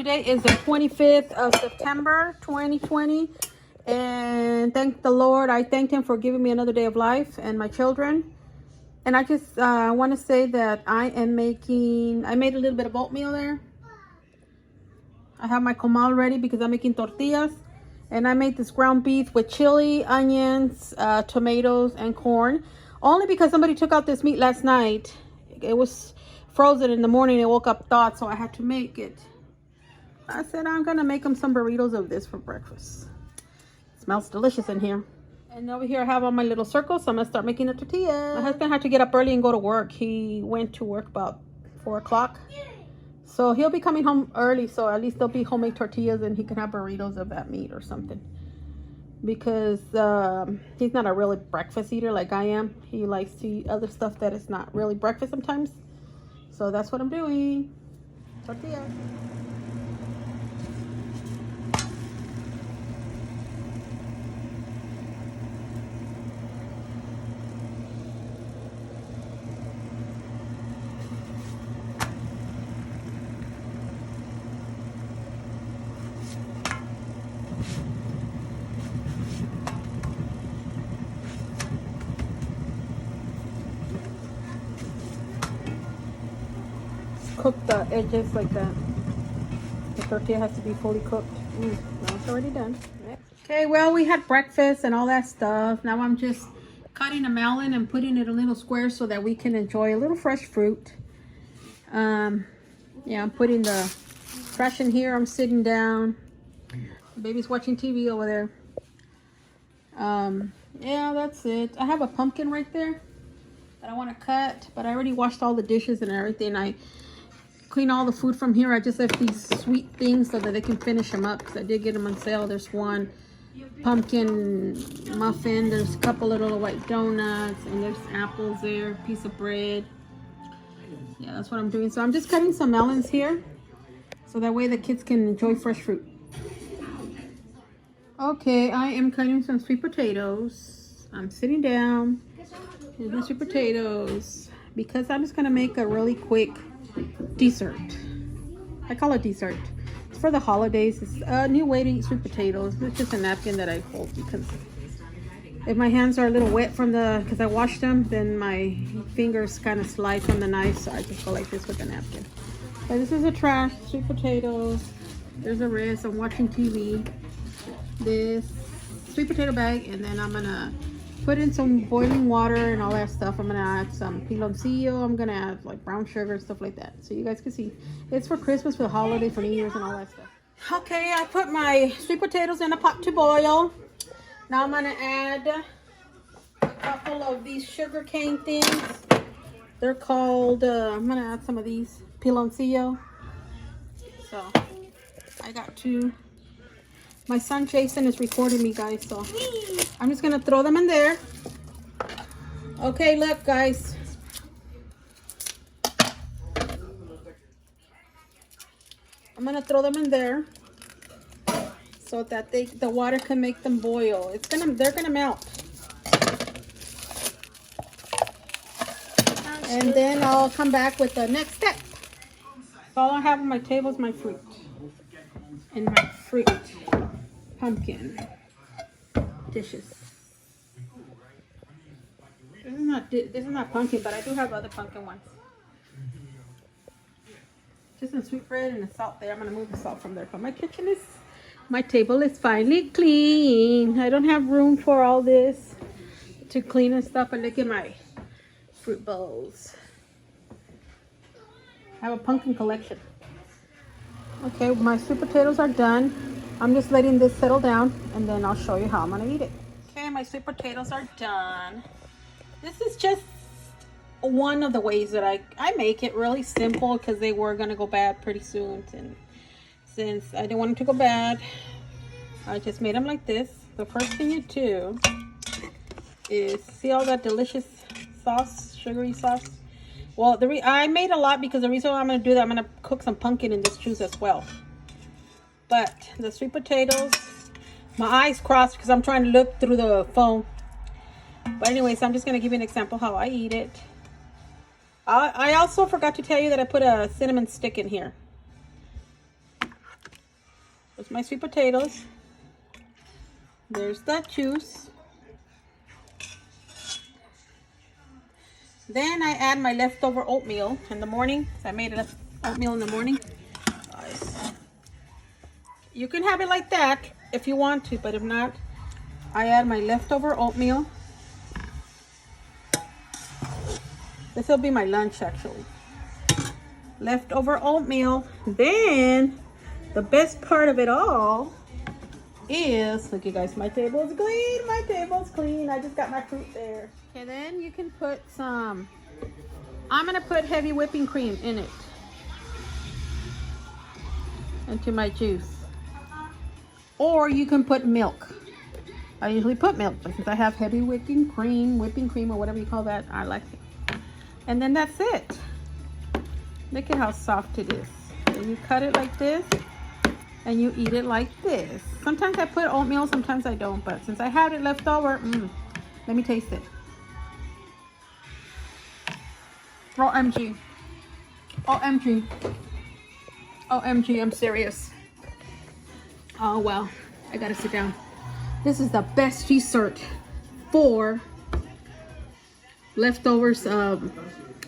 Today is the 25th of September, 2020. And thank the Lord. I thanked him for giving me another day of life and my children. And I just want to say that I made a little bit of oatmeal there. I have my comal ready because I'm making tortillas. And I made this ground beef with chili, onions, tomatoes, and corn. Only because somebody took out this meat last night. It was frozen in the morning. It woke up thawed, so I had to make it. I said I'm going to make them some burritos of this for breakfast. It smells delicious in here. And over here I have all my little circles, so I'm going to start making the tortillas. My husband had to get up early and go to work. He went to work about 4 o'clock. So he'll be coming home early, so at least there'll be homemade tortillas and he can have burritos of that meat or something. Because he's not a really breakfast eater like I am. He likes to eat other stuff that is not really breakfast sometimes. So that's what I'm doing. Tortillas. Cook the edges like that. The tortilla has to be fully cooked. No, it's already done. Okay, well, we had breakfast and all that stuff. Now I'm just cutting a melon and putting it in little squares so that we can enjoy a little fresh fruit. Yeah, I'm putting the trash in here. I'm sitting down. The baby's watching TV over there. Yeah, that's it. I have a pumpkin right there that I want to cut, but I already washed all the dishes and everything. I clean all the food from here. I just left these sweet things so that they can finish them up because I did get them on sale. There's one pumpkin muffin, there's a couple of little white donuts, and there's apples there, piece of bread. Yeah, that's what I'm doing. So I'm just cutting some melons here so that way the kids can enjoy fresh fruit. Okay, I am cutting some sweet potatoes. I'm sitting down. Here's my sweet potatoes because I'm just gonna make a really quick dessert. I call it dessert. It's for the holidays. It's a new way to eat sweet potatoes. It's just a napkin that I hold because if my hands are a little wet because I washed them, then my fingers kind of slide from the knife, so I just go like this with a napkin. But this is a trash, sweet potatoes. There's a wrist. I'm watching TV. This sweet potato bag, and then I'm gonna put in some boiling water and all that stuff. I'm gonna add some piloncillo. I'm gonna add like brown sugar and stuff like that, so you guys can see. It's for Christmas, for the holiday, for New Year's, and all that stuff. Okay, I put my sweet potatoes in a pot to boil. Now I'm gonna add a couple of these sugar cane things. They're called. I'm gonna add some of these piloncillo. So I got two. My son Jason is recording me, guys, so I'm just gonna throw them in there. Okay, look, guys. I'm gonna throw them in there so that the water can make them boil. They're gonna melt. And then I'll come back with the next step. All I have on my table is my fruit. And my fruit pumpkin dishes. This is not pumpkin, but I do have other pumpkin ones. Just some sweet bread and the salt there. I'm gonna move the salt from there. But my table is finally clean. I don't have room for all this to clean and stuff. But look at my fruit bowls. I have a pumpkin collection. Okay, my sweet potatoes are done. I'm just letting this settle down, and then I'll show you how I'm gonna eat it. Okay, my sweet potatoes are done. This is just one of the ways that I make it really simple because they were gonna go bad pretty soon. And since I didn't want them to go bad, I just made them like this. The first thing you do is see all that delicious sauce, sugary sauce. Well, I made a lot because the reason why I'm going to do that, I'm going to cook some pumpkin in this juice as well. But the sweet potatoes, my eyes crossed because I'm trying to look through the phone. But anyways, I'm just going to give you an example how I eat it. I also forgot to tell you that I put a cinnamon stick in here. There's my sweet potatoes. There's that juice. Then I add my leftover oatmeal in the morning. I made oatmeal in the morning. You can have it like that if you want to, but if not, I add my leftover oatmeal. This will be my lunch actually. Leftover oatmeal. Then the best part of it all is, look you guys, my table's clean. My table's clean. I just got my fruit there. Okay, then you can put some, I'm gonna put heavy whipping cream in it, into my juice. Or you can put milk. I usually put milk, but since I have heavy whipping cream or whatever you call that, I like it. And then that's it. Look at how soft it is. And you cut it like this, and you eat it like this. Sometimes I put oatmeal, sometimes I don't, but since I had it left over, let me taste it. OMG. OMG. OMG, I'm serious. Oh, well, I gotta sit down. This is the best dessert for leftovers,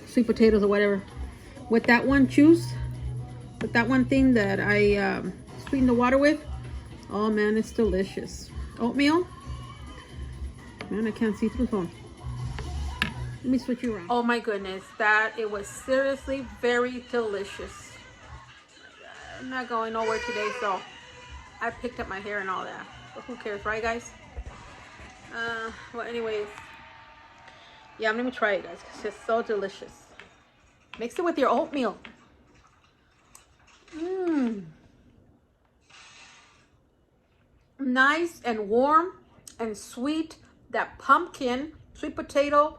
sweet potatoes or whatever. With that one juice, with that one thing that I sweeten the water with, oh man, it's delicious. Oatmeal, man, I can't see through the phone. Let me switch you around. Oh my goodness, it was seriously very delicious. I'm not going nowhere today, so I picked up my hair and all that. But who cares, right guys? Well, anyways, yeah, I'm gonna try it, guys. It's just so delicious. Mix it with your oatmeal. Nice and warm and sweet. That pumpkin, sweet potato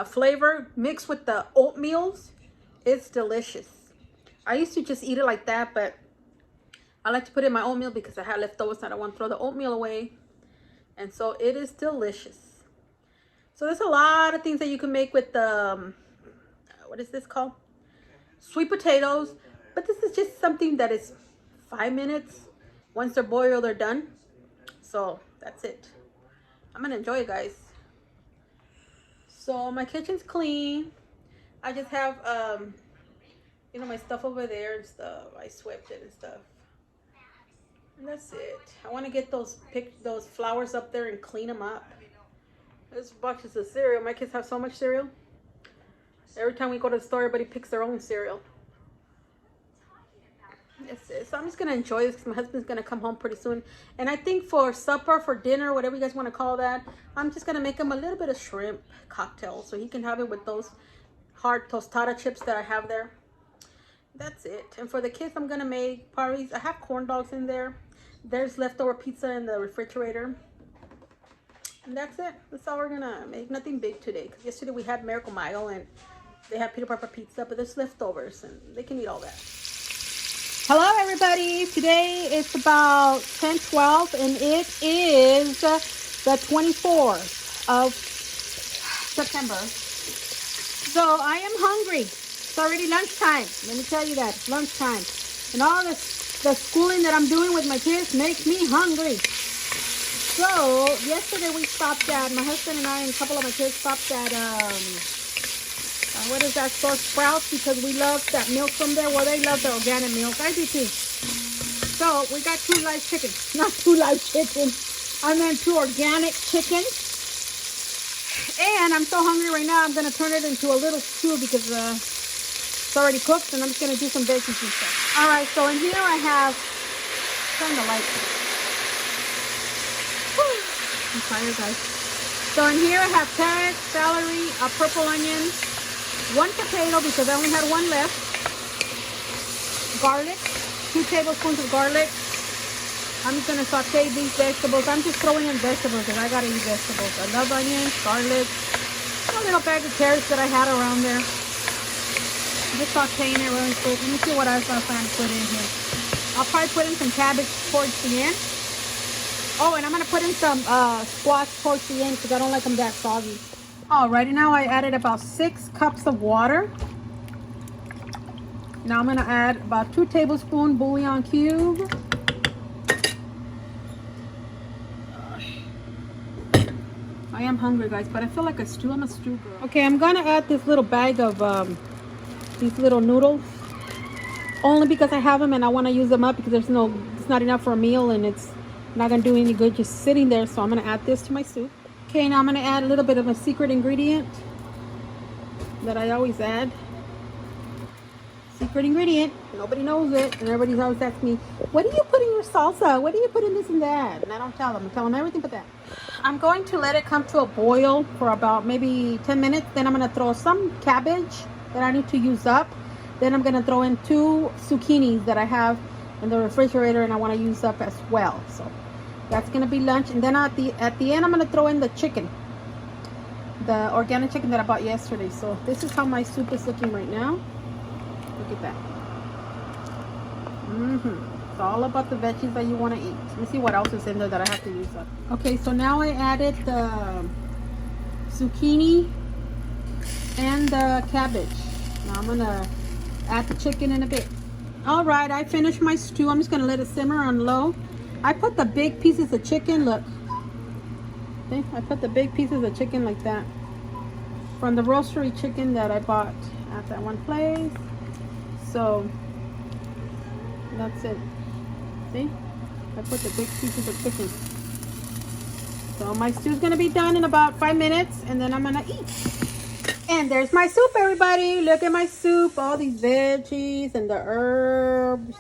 flavor mixed with the oatmeals. It's delicious. I used to just eat it like that, but I like to put it in my oatmeal because I had leftovers and I don't want to throw the oatmeal away. And so it is delicious. So there's a lot of things that you can make with the, what is this called? Sweet potatoes. But this is just something that is 5 minutes. Once they're boiled, they're done. So that's it. I'm going to enjoy it, guys. So my kitchen's clean. I just have, you know, my stuff over there and stuff. I swept it and stuff. And that's it. I want to get those flowers up there and clean them up. This box of cereal. My kids have so much cereal. Every time we go to the store, everybody picks their own cereal. That's it. So I'm just going to enjoy this because my husband's going to come home pretty soon. And I think for supper, for dinner, whatever you guys want to call that, I'm just going to make him a little bit of shrimp cocktail so he can have it with those hard tostada chips that I have there. That's it. And for the kids, I'm going to make parties. I have corn dogs in there. There's leftover pizza in the refrigerator. And that's it. That's all we're going to make. Nothing big today. Because yesterday we had Miracle Mile and they had peanut butter pizza. But there's leftovers and they can eat all that. Hello, everybody. Today it's about 10:12 and it is the 24th of September. So I am hungry. It's already lunchtime. Let me tell you that. It's lunchtime. And all the schooling that I'm doing with my kids makes me hungry. So yesterday we stopped at, my husband and I and a couple of my kids stopped at, what is that store? Sprouts, because we love that milk from there. Well, they love the organic milk. I do too. So we got 2 live chickens. Not 2 live chickens. I meant 2 organic chickens. And I'm so hungry right now, I'm going to turn it into a little stew because it's already cooked. And I'm just going to do some veggies and stuff. All right, so in here I have, turn the light. I'm tired, guys. So in here I have carrots, celery, a purple onion, 1 potato because I only had 1 left, garlic, 2 tablespoons of garlic. I'm just going to saute these vegetables. I'm just throwing in vegetables because I got to eat vegetables. I love onions, garlic, a little bag of carrots that I had around there. Just sauteing it really quick. Let me see what else I plan to put in here. I'll probably put in some cabbage towards the end. Oh, and I'm going to put in some squash towards the end because I don't like them that soggy. Alrighty, now I added about 6 cups of water. Now I'm going to add about 2 tablespoons bouillon cube. I am hungry, guys, but I feel like a stew. I'm a stew girl. Okay, I'm gonna add this little bag of these little noodles, only because I have them and I want to use them up, because it's not enough for a meal, and it's not gonna do any good just sitting there. So I'm gonna add this to my soup. Okay, now I'm gonna add a little bit of a secret ingredient that I always add. Secret ingredient, nobody knows it, and everybody's always asking me, what do you put in your salsa? What do you put in this and that? And I don't tell them. I tell them everything but that. I'm going to let it come to a boil for about maybe 10 minutes. Then I'm going to throw some cabbage that I need to use up. Then I'm going to throw in 2 zucchinis that I have in the refrigerator and I want to use up as well. So that's going to be lunch. And then at the end, I'm going to throw in the chicken, the organic chicken that I bought yesterday. So this is how my soup is looking right now. Look at that. It's all about the veggies that you want to eat. Let me see what else is in there that I have to use up. Okay, so now I added the zucchini and the cabbage. Now I'm gonna add the chicken in a bit. All right, I finished my stew. I'm just gonna let it simmer on low. I put the big pieces of chicken, look. Okay, I put the big pieces of chicken like that from the roastery chicken that I bought at that one place. So that's it. See, I put the big pieces of chicken. So my stew's gonna be done in about 5 minutes, and then I'm gonna eat. And there's my soup, everybody. Look at my soup, all these veggies and the herbs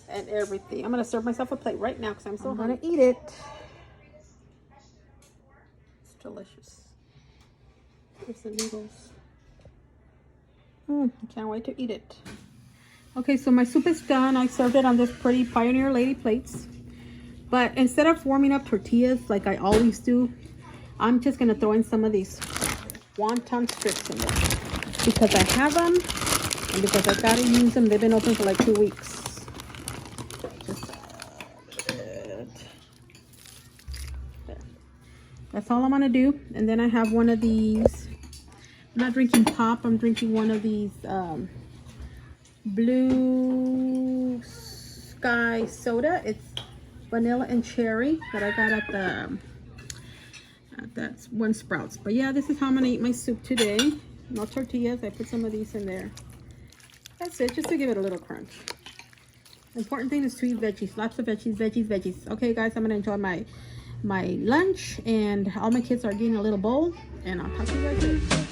and everything. I'm gonna serve myself a plate right now because I'm so hungry. I'm gonna eat it. It's delicious. Here's the noodles. I can't wait to eat it. Okay, so my soup is done. I served it on this pretty Pioneer Lady plates. But instead of warming up tortillas like I always do, I'm just going to throw in some of these wonton strips in there. Because I have them and because I got to use them. They've been open for like 2 weeks. Just there. That's all I'm going to do. And then I have one of these. I'm not drinking pop. I'm drinking one of these Blue Sky soda. It's vanilla and cherry that I got at that one Sprouts. But yeah, this is how I'm gonna eat my soup today. No tortillas. I put some of these in there. That's it, just to give it a little crunch. The important thing is to eat veggies. Lots of veggies, veggies, veggies. Okay, guys, I'm gonna enjoy my lunch, and all my kids are getting a little bowl, and I'll talk to you guys later.